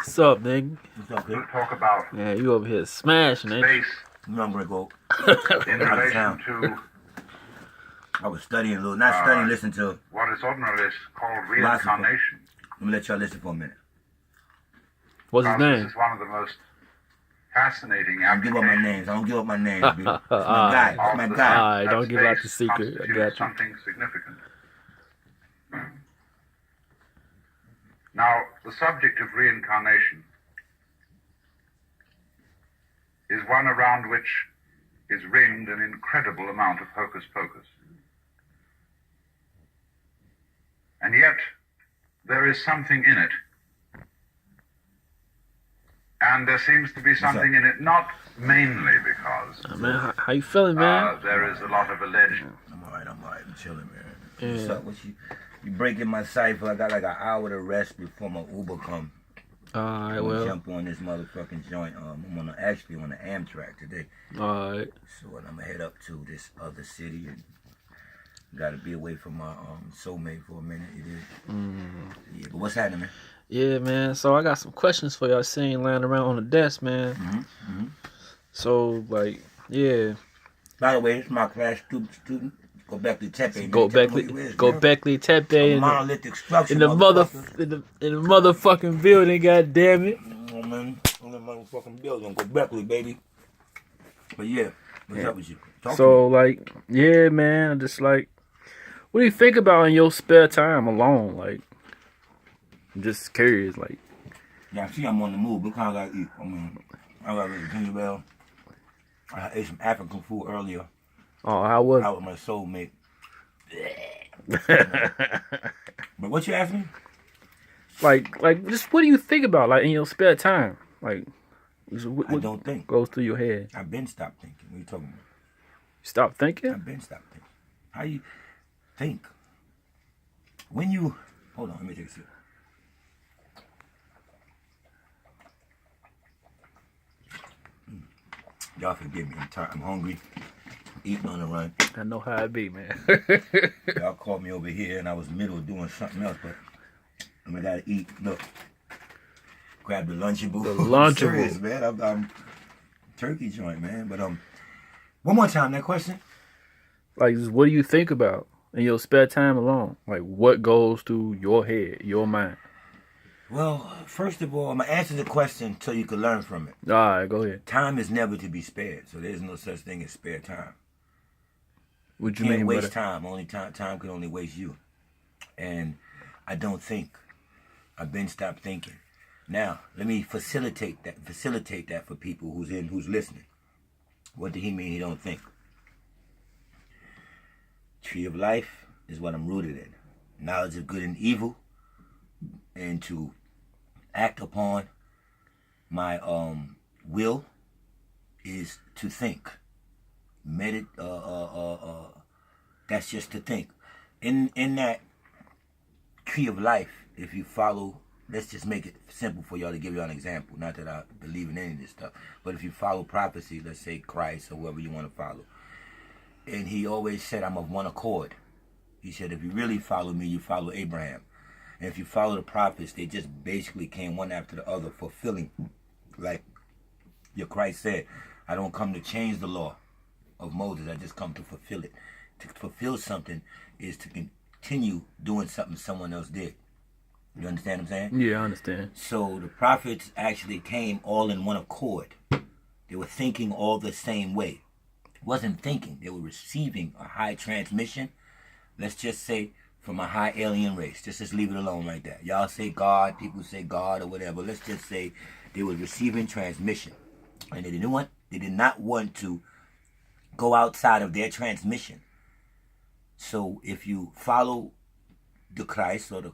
What's up, nigga? What's up, We'll kid? talk about Yeah, you over here smashing, ain't you? space You know I'm gonna go. in relation to I was studying a little, not studying, listening to. what is ordinarily called reincarnation. Let me let y'all listen for a minute. What's his Because name? This is one of the most fascinating I don't give up my applications names. I don't give up my names, B. That's my guy. That's my guy. Alright, don't give out the secret. I got you. Something significant. Now, the subject of reincarnation is one around which is ringed an incredible amount of hocus pocus. And yet, there is something in it. And there seems to be something in it, not mainly because Man, how you feeling, man? there is a lot of alleged. I'm alright. I'm chilling, man. Yeah. What's up? You breaking my cipher? I got like an hour to rest before my Uber come. Alright, I'm gonna well. jump on this motherfucking joint. I'm actually on the Amtrak today. Alright. So I'm gonna head up to this other city and gotta be away from my soulmate for a minute. It is. Yeah, but what's happening, man? Yeah, man. So I got some questions for y'all seen laying around on the desk, man. So, like, yeah. By the way, it's my class student. Go back to Tepe. Go back to Tepe monolithic structure. in the motherfucking building, god damn it. Oh, man. In the motherfucking building. Go Beckley, baby. But yeah, what's up with you? Talk to me. Like, yeah, man. Just like, what do you think about in your spare time alone? Like, I'm just curious, like. Yeah, see, I'm on the move. Look how I gotta eat. I got a ginger ale. I ate some African food earlier. Oh, how was Out with my soulmate. But what you asking me? like, just what do you think about, like, in your spare time? Like, what I don't think. goes through your head? I've been stopped thinking. What are you talking about? Stop thinking? I've been stopped thinking. How you think? When you... Hold on, let me take a sip. Y'all forgive me. I'm tired. I'm hungry. Eating on the run. I know how it be, man. Y'all called me over here and I was middle of doing something else, but I gotta eat. Look. Grab the Lunchable. The Lunchable. Serious, man. I'm turkey joint, man. But one more time, that question. Like, just what do you think about in your spare time alone? Like, what goes through your head, your mind? Well, first of all, I'm gonna answer the question so you can learn from it. All right, go ahead. Time is never to be spared, so there's no such thing as spare time. What you Can't mean by waste that? time. Only time can only waste you. And I don't think. I've been stopped thinking. Now, let me facilitate that for people who's listening. What did he mean he don't think? Tree of life is what I'm rooted in. Knowledge of good and evil, and to act upon my will is to think. That's just to think. In that tree of life, if you follow, let's just make it simple for y'all to give y'all an example. Not that I believe in any of this stuff, but if you follow prophecy, let's say Christ or whoever you want to follow. And he always said, I'm of one accord. He said, if you really follow me, you follow Abraham. And if you follow the prophets, they just basically came one after the other, fulfilling. Like your Christ said, I don't come to change the law of Moses. I just come to fulfill it. To fulfill something is to continue doing something someone else did. You understand what I'm saying? Yeah, I understand. So the prophets actually came all in one accord. They were thinking all the same way. It wasn't thinking. They were receiving a high transmission. Let's just say from a high alien race. Just leave it alone like that. Y'all say God, people say God or whatever. Let's just say they were receiving transmission. And they did not want to go outside of their transmission. So if you follow the Christ or the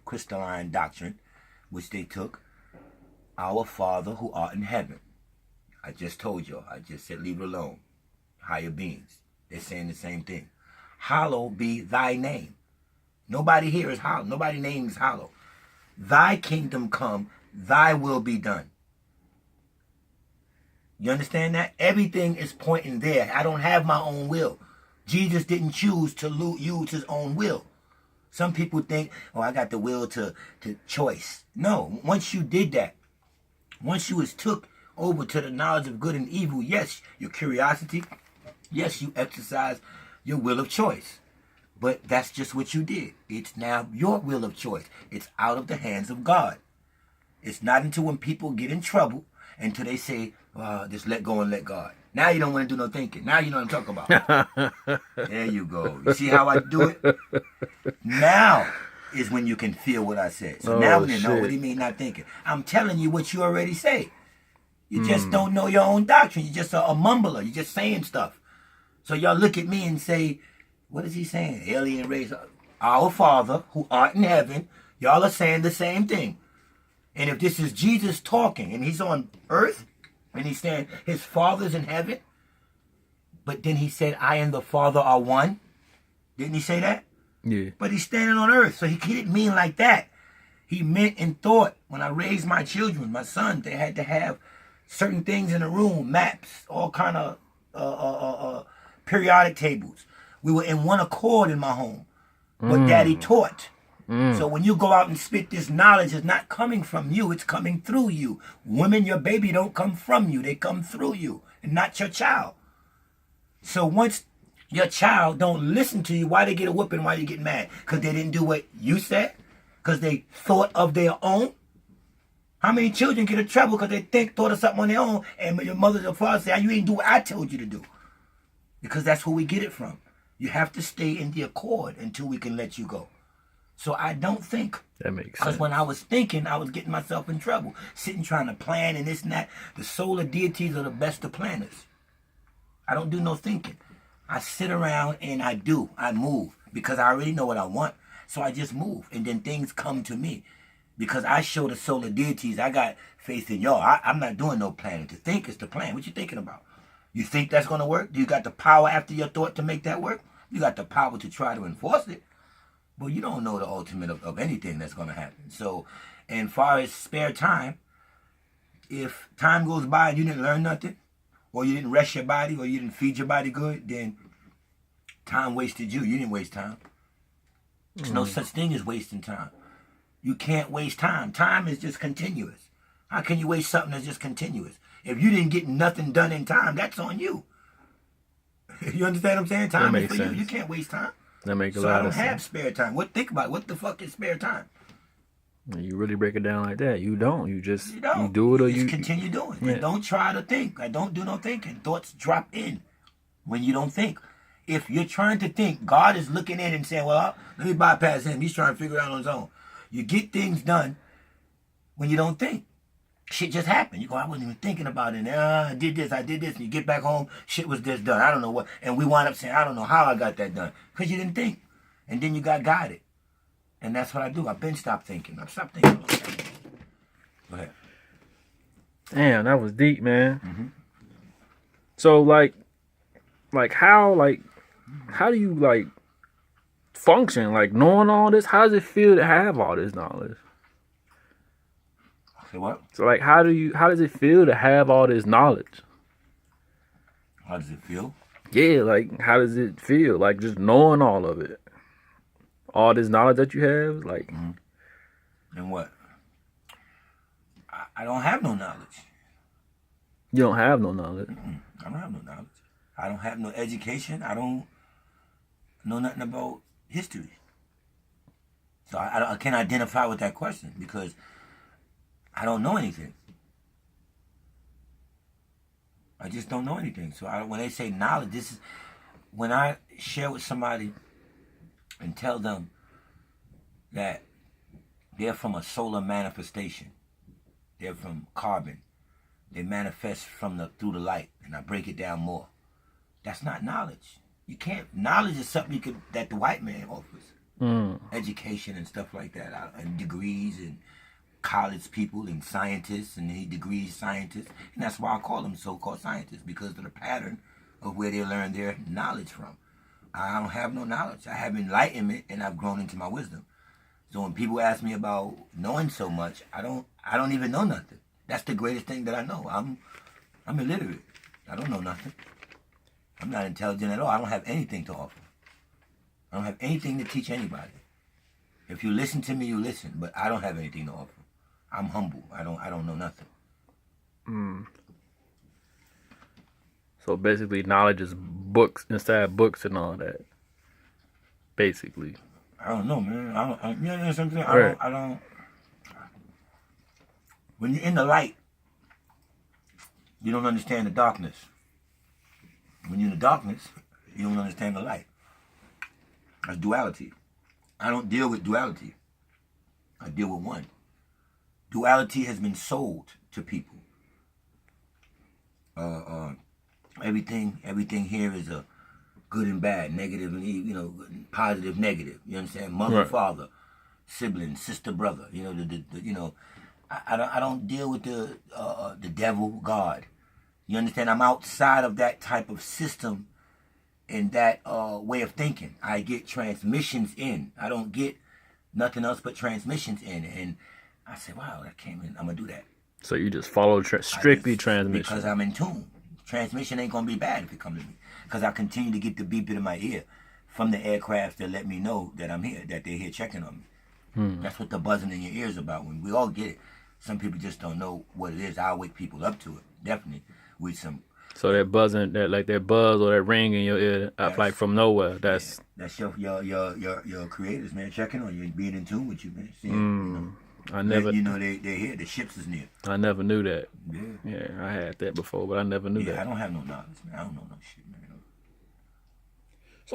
crystalline doctrine, which they took, our Father who art in heaven. I just told you. I just said leave it alone. Higher beings. They're saying the same thing. Hallowed be thy name. Nobody here is hollow. Nobody's name is hollow. Thy kingdom come, thy will be done. You understand that? Everything is pointing there. I don't have my own will. Jesus didn't choose to use his own will. Some people think, oh, I got the will to choice. No, once you did that, Once you was took over to the knowledge of good and evil, yes, your curiosity, yes, you exercise your will of choice. But that's just what you did. It's now your will of choice. It's out of the hands of God. It's not until when people get in trouble until they say, just let go and let God. Now you don't want to do no thinking. Now you know what I'm talking about. There you go. You see how I do it? Now is when you can feel what I said. So now when you know what he mean not thinking. I'm telling you what you already say. You just don't know your own doctrine. You're just a mumbler. You're just saying stuff. So y'all look at me and say, what is he saying? Alien race. Our Father who art in heaven. Y'all are saying the same thing. And if this is Jesus talking and he's on earth and he's saying his Father's in heaven, but then he said, I and the Father are one. Didn't he say that? Yeah. But he's standing on earth, so he didn't mean like that. He meant and thought, when I raised my children, my sons, they had to have certain things in the room, maps, all kind of periodic tables. We were in one accord in my home. What Daddy taught. So when you go out and spit this knowledge, it's not coming from you, it's coming through you. Women, your baby don't come from you, they come through you, and not your child. So once your child don't listen to you, why they get a whooping, why you get mad? Because they didn't do what you said? Because they thought of their own? How many children get in trouble because they thought of something on their own, and your mother or father say, you ain't do what I told you to do? Because that's where we get it from. You have to stay in the accord until we can let you go. So I don't think. That makes sense. Because when I was thinking, I was getting myself in trouble. Sitting trying to plan and this and that. The solar deities are the best of planners. I don't do no thinking. I sit around and I do. I move. Because I already know what I want. So I just move. And then things come to me. Because I show the solar deities, I got faith in y'all. I'm not doing no planning. To think is to plan. What you thinking about? You think that's going to work? Do you got the power after your thought to make that work? You got the power to try to enforce it. But you don't know the ultimate of anything that's going to happen. So, and far as spare time, if time goes by and you didn't learn nothing, or you didn't rest your body, or you didn't feed your body good, then time wasted you. You didn't waste time. There's no such thing as wasting time. You can't waste time. Time is just continuous. How can you waste something that's just continuous? If you didn't get nothing done in time, that's on you. You understand what I'm saying? Time is for you. You can't waste time. That makes a So lot I of don't sense. have spare time. Think about it. What the fuck is spare time? You really break it down like that. You don't. You just You don't. you do it or just you continue doing. Yeah. And don't try to think. I don't do no thinking. Thoughts drop in when you don't think. If you're trying to think, God is looking in and saying, well, let me bypass him. He's trying to figure it out on his own. You get things done when you don't think. Shit just happened. You go, I wasn't even thinking about it. I did this. And you get back home, shit was just done. I don't know what. And we wind up saying, I don't know how I got that done. Because you didn't think. And then you got guided. And that's what I do. I've been stopped thinking. I've stopped thinking. Go ahead. Damn, that was deep, man. So how do you function? Knowing all this, how does it feel to have all this knowledge? Say what? So how does it feel to have all this knowledge? How does it feel? Yeah, how does it feel? Just knowing all of it. All this knowledge that you have, And what? I don't have no knowledge. You don't have no knowledge. I don't have no knowledge. I don't have no education. I don't know nothing about history. So I can't identify with that question because I don't know anything. I just don't know anything. So when they say knowledge, this is when I share with somebody and tell them that they're from a solar manifestation. They're from carbon. They manifest through the light, and I break it down more. That's not knowledge. You can't. Knowledge is something that the white man offers. Education and stuff like that, and degrees and college people and scientists and degrees scientists, and that's why I call them so-called scientists because of the pattern of where they learn their knowledge from. I don't have no knowledge. I have enlightenment, and I've grown into my wisdom. So when people ask me about knowing so much, I don't even know nothing. That's the greatest thing that I know. I'm illiterate. I don't know nothing. I'm not intelligent at all. I don't have anything to offer. I don't have anything to teach anybody. If you listen to me, you listen, but I don't have anything to offer. I'm humble. I don't know nothing. So basically, knowledge is books inside books and all that. Basically. I don't know, man. You know something? Right. I don't. When you're in the light, you don't understand the darkness. When you're in the darkness, you don't understand the light. That's duality. I don't deal with duality. I deal with one. Duality has been sold to people. Everything here is a good and bad, negative and positive, negative. You understand? Mother, father, sibling, sister, brother. I don't deal with the devil, God. You understand? I'm outside of that type of system and that way of thinking. I get transmissions in. I don't get nothing else but transmissions in. And I said, wow, that came in. I'm going to do that. So you just follow strictly transmission. Because I'm in tune. Transmission ain't going to be bad if it comes to me. Because I continue to get the beeping in my ear from the aircraft that let me know that I'm here, that they're here checking on me. That's what the buzzing in your ear is about. When we all get it. Some people just don't know what it is. I'll wake people up to it. Definitely. With some... So that buzzing, that buzz or that ring in your ear, like from nowhere. That's your creators, man, checking on you, being in tune with you, man. Seeing, I never. They're here. The ships is near. I never knew that. Yeah. Yeah, I had that before, but I never knew that. I don't have no knowledge, man. I don't know no shit,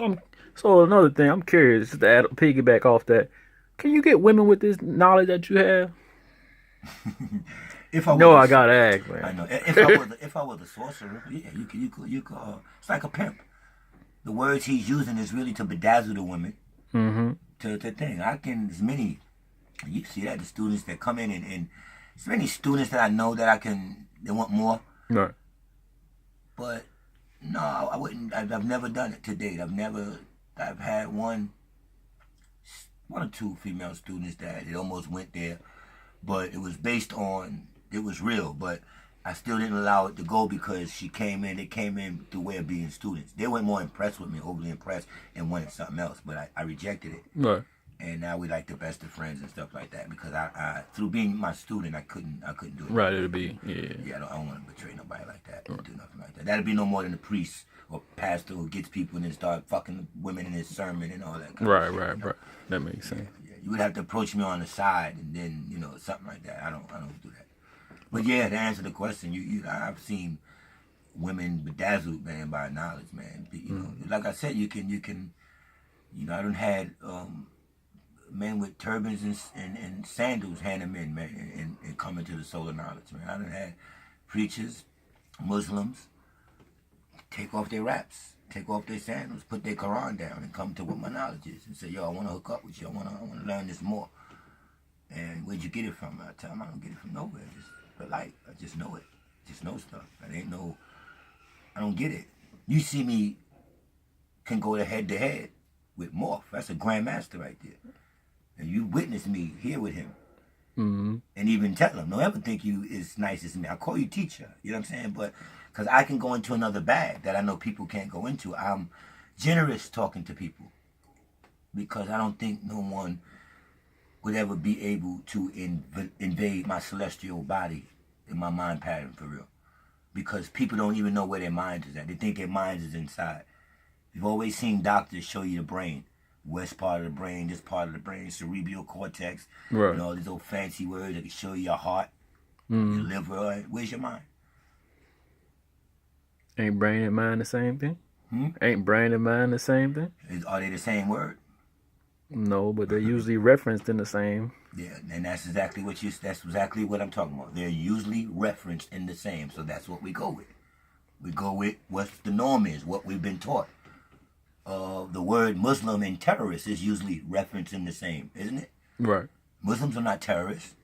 man. So another thing, I'm curious, just to piggyback off that. Can you get women with this knowledge that you have? I gotta ask, man. I know. If I was a sorcerer, yeah, you could. It's like a pimp. The words he's using is really to bedazzle the women. To thing. As many. You see that the students that come in and there's many students that I know that they want more. Right. But no, I wouldn't. I've never done it to date. I've had one or two female students that it almost went there. But it was based on, it was real, but I still didn't allow it to go because they came in the way of being students. They weren't more impressed with me, overly impressed, and wanted something else, but I rejected it. Right. And now we like the best of friends and stuff like that because I through being my student, I couldn't do it. Right, it'll be, yeah. Yeah, I don't want to betray nobody like that. Don't do nothing like that. That'd be no more than a priest or pastor who gets people and then start fucking women in his sermon and all that. Right. That makes sense. Yeah. You would have to approach me on the side and then, something like that. I don't do that. But yeah, to answer the question, I've seen women bedazzled, man, by knowledge, man. Like I said, you can I done had men with turbans and sandals hand them in, man, and come into the solar knowledge, man. I done had preachers, Muslims, take off their wraps. Take off their sandals, put their Quran down, and come to what my knowledge is, and say, "Yo, I want to hook up with you. I want to learn this more." And where'd you get it from? I tell them I don't get it from nowhere. Just the light. I just know it. Just know stuff. I don't get it. You see me can go head to head with Morph. That's a grandmaster right there. And you witness me here with him. And even tell him, don't ever think you as nice as me. I call you teacher. You know what I'm saying? But because I can go into another bag that I know people can't go into. I'm generous talking to people because I don't think no one would ever be able to invade my celestial body in my mind pattern for real. Because people don't even know where their mind is at. They think their mind is inside. You've always seen doctors show you the brain. West part of the brain, this part of the brain, cerebral cortex. Right. All these old fancy words that can show you your heart, your liver. Where's your mind? Ain't brain and mind the same thing? Ain't brain and mind the same thing? Are they the same word? No, but they're usually referenced in the same. Yeah, and that's exactly what I'm talking about. They're usually referenced in the same, so that's what we go with. We go with what the norm is, what we've been taught. The word Muslim and terrorist is usually referenced in the same, isn't it? Right. Muslims are not terrorists.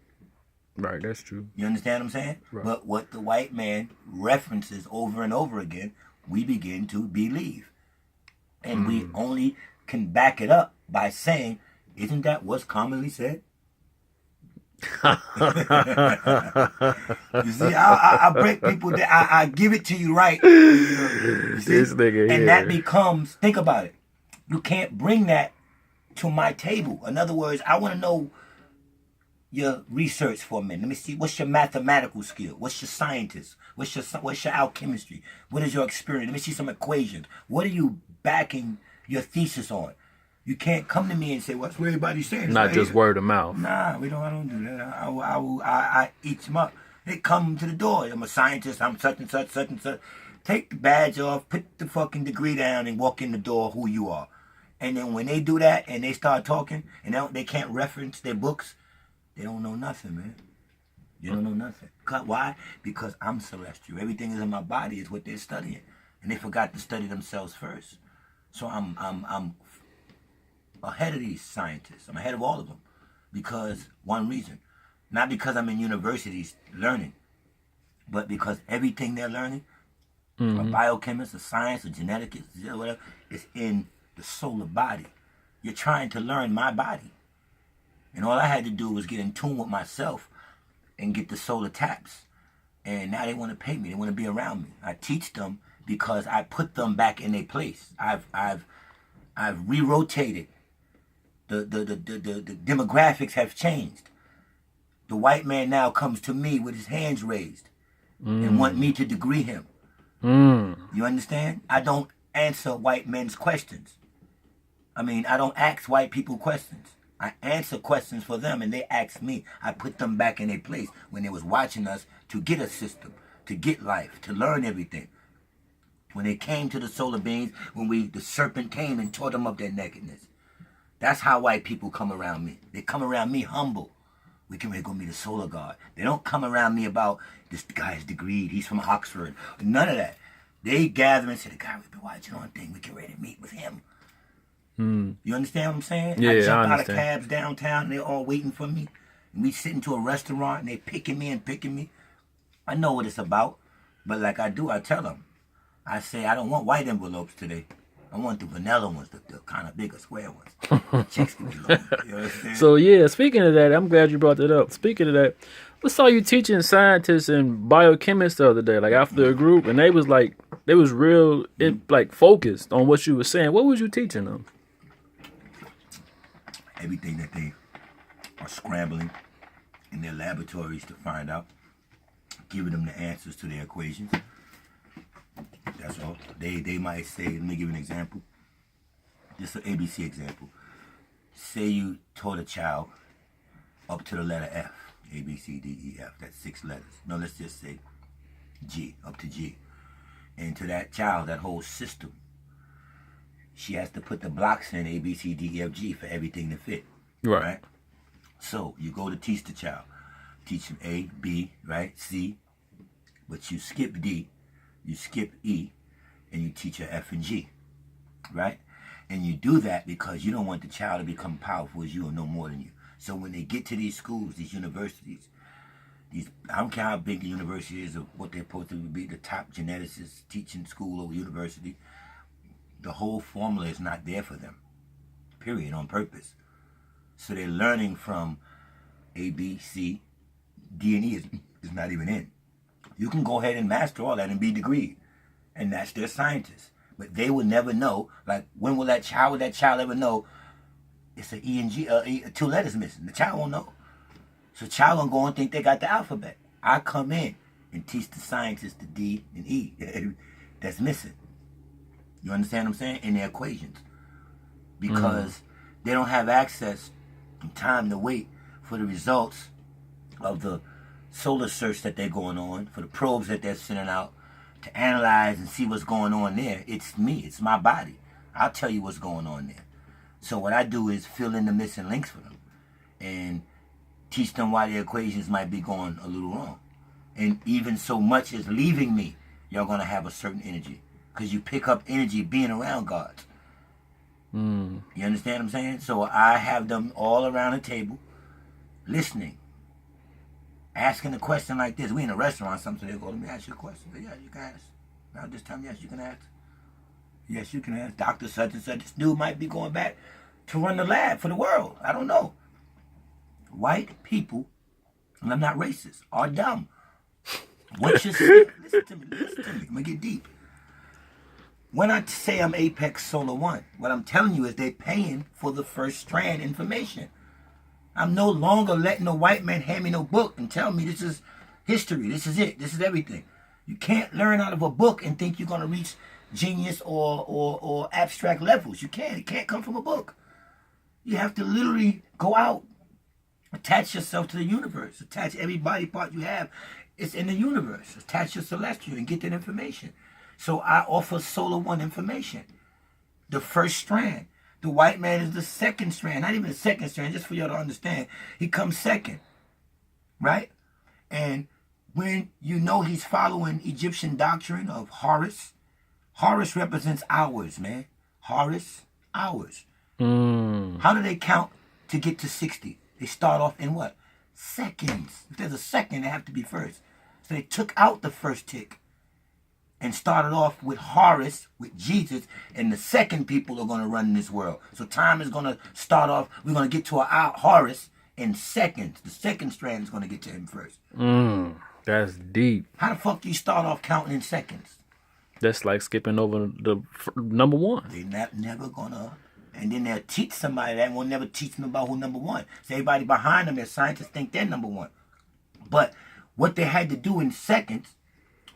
Right, that's true. You understand what I'm saying? Right. But what the white man references over and over again, we begin to believe. And we only can back it up by saying, isn't that what's commonly said? You see, I break people down. I give it to you right. You see? This nigga and here. that becomes, think about it. You can't bring that to my table. In other words, I want to know your research for a minute. Let me see. What's your mathematical skill? What's your scientist? What's your alchemistry? What is your experience? Let me see some equations. What are you backing your thesis on? You can't come to me and say, "What's what everybody's saying?" Not just word of mouth. Nah, we don't. I don't do that. I eat them up. They come to the door. I'm a scientist. I'm such and such, such and such. Take the badge off. Put the fucking degree down and walk in the door. Who you are. And then when they do that and they start talking and they can't reference their books, they don't know nothing, man. They don't know nothing. Why? Because I'm celestial. Everything is in my body is what they're studying, and they forgot to study themselves first. So I'm ahead of these scientists. I'm ahead of all of them because one reason, not because I'm in universities learning, but because everything they're learning, a biochemist, a science, a geneticist, whatever, is in the solar body. You're trying to learn my body. And all I had to do was get in tune with myself and get the solar taps. And now they want to pay me. They want to be around me. I teach them because I put them back in their place. I've re-rotated. The demographics have changed. The white man now comes to me with his hands raised and want me to degree him. You understand? I don't answer white men's questions. I don't ask white people questions. I answer questions for them and they ask me. I put them back in their place when they was watching us to get a system, to get life, to learn everything. When they came to the solar beings, when the serpent came and taught them of their nakedness. That's how white people come around me. They come around me humble. We can go meet a solar god. They don't come around me about this guy's degreed, he's from Oxford. None of that. They gather and say, the guy we've been watching on thing, we get ready to meet with him. You understand what I'm saying? Yeah, I jump I out of understand. cabs downtown and they're all waiting for me. And we sit into a restaurant and they picking me. I know what it's about. But like I tell them. I say, I don't want white envelopes today. I want the vanilla ones, the kind of bigger square ones. Checks can be long. You understand? So yeah, speaking of that, I'm glad you brought that up. Speaking of that, I saw you teaching scientists and biochemists the other day, like after a group, and they was real focused on what you were saying. What was you teaching them? Everything that they are scrambling in their laboratories to find out, giving them the answers to their equations. That's all. They might say, let me give you an example. Just an ABC example. Say you taught a child up to the letter F. A, B, C, D, E, F. That's 6 letters. No, let's just say G, up to G. And to that child, that whole system, she has to put the blocks in A, B, C, D, E, F, G for everything to fit. Right? So you go to teach the child. Teach him A, B, right? C. But you skip D, you skip E, and you teach her F and G. Right? And you do that because you don't want the child to become powerful as you or no more than you. So when they get to these schools, these universities, I don't care how big the university is or what they're supposed to be, the top geneticists teaching school or university, the whole formula is not there for them. Period, on purpose. So they're learning from A, B, C, D, and E is not even in. You can go ahead and master all that and be degreed. And that's their scientists. But they will never know, like, how would that child ever know it's an E and G, 2 letters missing? The child won't know. So the child gonna go and think they got the alphabet. I come in and teach the scientists the D and E that's missing. You understand what I'm saying? In their equations. Because they don't have access and time to wait for the results of the solar search that they're going on, for the probes that they're sending out to analyze and see what's going on there. It's me. It's my body. I'll tell you what's going on there. So what I do is fill in the missing links for them and teach them why the equations might be going a little wrong. And even so much as leaving me, you're going to have a certain energy. Because you pick up energy being around gods. You understand what I'm saying? So I have them all around the table, listening, asking a question like this. We in a restaurant, something, so they go, let me ask you a question. Yeah, you can ask. Now this time, yes, you can ask. Yes, you can ask. Dr. such and such. This dude might be going back to run the lab for the world. I don't know. White people, and I'm not racist, are dumb. Once you listen to me. I'm going to get deep. When I say I'm Apex Solar One, what I'm telling you is they're paying for the first strand information. I'm no longer letting a white man hand me no book and tell me this is history, this is it, this is everything. You can't learn out of a book and think you're going to reach genius or abstract levels. You can't. It can't come from a book. You have to literally go out, attach yourself to the universe, attach every body part you have. It's in the universe. Attach your celestial and get that information. So I offer Solar One information. The first strand. The white man is the second strand. Not even the second strand, just for y'all to understand. He comes second. Right? And when you know he's following Egyptian doctrine of Horus, Horus represents hours, man. Horus, hours. How do they count to get to 60? They start off in what? Seconds. If there's a second, they have to be first. So they took out the first tick and started off with Horus, with Jesus, and the second people are going to run this world. So time is going to start off, we're going to get to our Horus in seconds. The second strand is going to get to him first. That's deep. How the fuck do you start off counting in seconds? That's like skipping over the number one. They're never going to. And then they'll teach somebody that and will never teach them about who number one. So everybody behind them, their scientists think they're number one. But what they had to do in seconds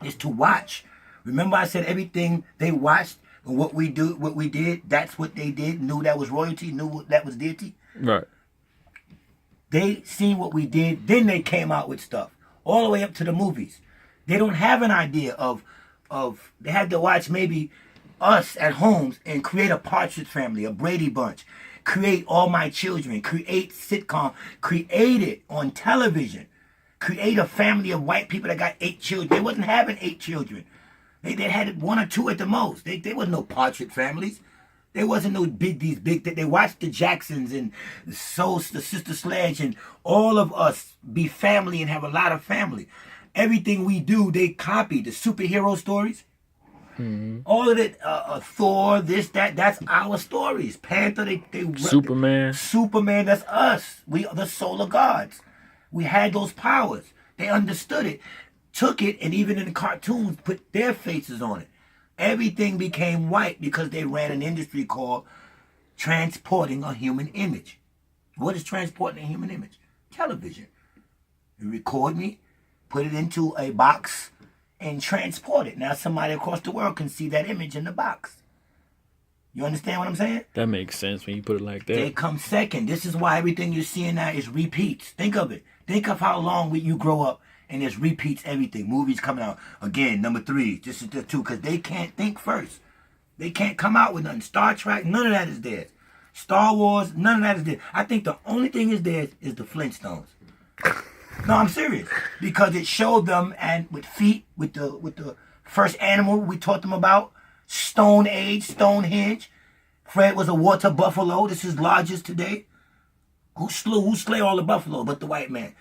is to watch. Remember I said everything they watched and what we did, that's what they did, knew that was royalty, knew that was deity. Right. They seen what we did, then they came out with stuff. All the way up to the movies. They don't have an idea of they had to watch maybe us at homes and create a Partridge Family, a Brady Bunch, create All My Children, create sitcom, create it on television, create a family of white people that got 8 children. They wasn't having 8 children. They had 1 or 2 at the most. There was no Partridge Families. There wasn't no these big. They watched the Jacksons and the Sister Sledge and all of us be family and have a lot of family. Everything we do, they copy the superhero stories. All of it, Thor, this, that's our stories. Panther, they Superman, that's us. We are the solar gods. We had those powers. They understood it, took it, and even in the cartoons, put their faces on it. Everything became white because they ran an industry called transporting a human image. What is transporting a human image? Television. You record me, put it into a box, and transport it. Now somebody across the world can see that image in the box. You understand what I'm saying? That makes sense when you put it like that. They come second. This is why everything you're seeing now is repeats. Think of it. Think of how long you grow up and there's repeats everything. Movies coming out. Again, number 3. This is the 2. Because they can't think first. They can't come out with nothing. Star Trek, none of that is theirs. Star Wars, none of that is theirs. I think the only thing is theirs is the Flintstones. No, I'm serious. Because it showed them, and with feet, with the first animal we taught them about, Stone Age, Stonehenge. Fred was a water buffalo. This is largest today. Who slay all the buffalo but the white man?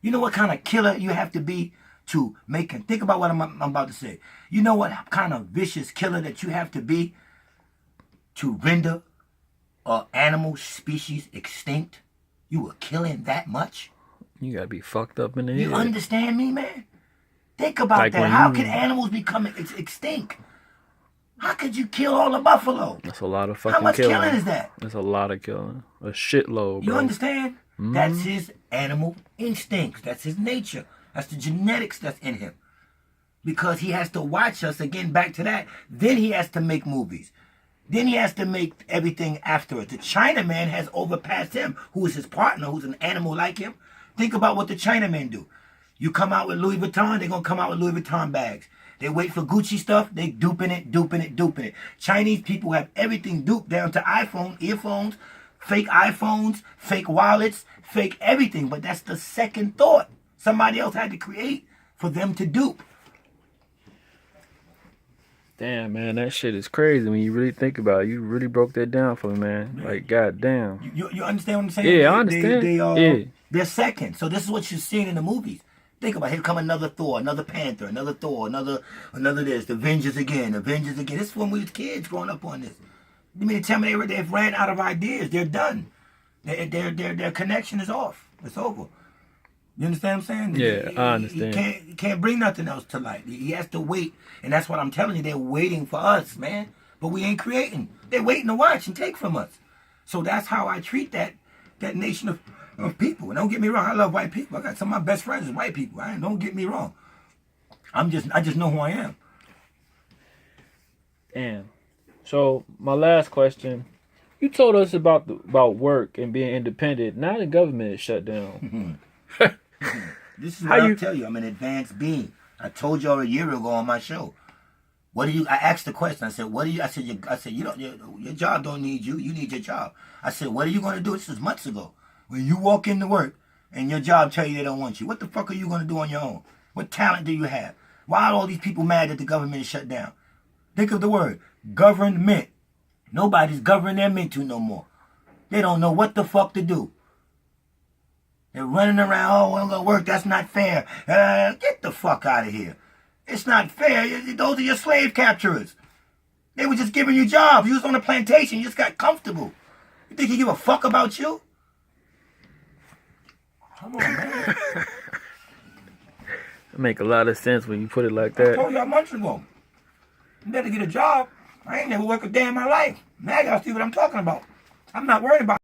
You know what kind of killer you have to be to make him? Think about what I'm about to say. You know what kind of vicious killer that you have to be to render an animal species extinct? You were killing that much? You gotta be fucked up in the head. You understand me, man? Think about that. How can animals become extinct? How could you kill all the buffalo? That's a lot of fucking killing. How much killing is that? That's a lot of killing. A shitload, bro. You understand? That's his animal instincts. That's his nature. That's the genetics that's in him. Because he has to watch us, again, back to that. Then he has to make movies. Then he has to make everything afterwards. The Chinaman has overpassed him, who is his partner, who's an animal like him. Think about what the Chinamen do. You come out with Louis Vuitton, they're going to come out with Louis Vuitton bags. They wait for Gucci stuff, they duping it. Chinese people have everything duped down to iPhone, earphones, fake iPhones, fake wallets, fake everything. But that's the second thought somebody else had to create for them to dupe. Damn, man, that shit is crazy when you really think about it. You really broke that down for me, man. Like, goddamn. You understand what I'm saying? Yeah, I understand. They're second. So this is what you're seeing in the movies. Think about it. Here come another Thor, another Panther, another Thor, another this. The Avengers again. This is when we was kids growing up on this. You mean to tell me they've ran out of ideas? They're done. Their connection is off. It's over. You understand what I'm saying? Yeah, I understand. He can't bring nothing else to light. He has to wait. And that's what I'm telling you. They're waiting for us, man. But we ain't creating. They're waiting to watch and take from us. So that's how I treat that nation of of people. And don't get me wrong, I love white people. I got some of my best friends is white people. Don't get me wrong. I just know who I am. And so my last question, you told us about work and being independent. Now the government is shut down. This is what I'll tell you. I'm an advanced being. I told y'all a year ago on my show. What do you? I asked the question. I said, "What do you?" I said, "You don't. Your job don't need you. You need your job." I said, "What are you going to do?" This was months ago. When you walk into work and your job tell you they don't want you, what the fuck are you going to do on your own? What talent do you have? Why are all these people mad that the government is shut down? Think of the word government. Nobody's governing their mental no more. They don't know what the fuck to do. They're running around, oh, I'm going to work, that's not fair. Get the fuck out of here. It's not fair. Those are your slave capturers. They were just giving you jobs. You was on a plantation. You just got comfortable. You think he give a fuck about you? Come on, man. It make a lot of sense when you put it like I that. told y'all months ago. You better get a job. I ain't never worked a day in my life. Now I gotta see what I'm talking about. I'm not worried about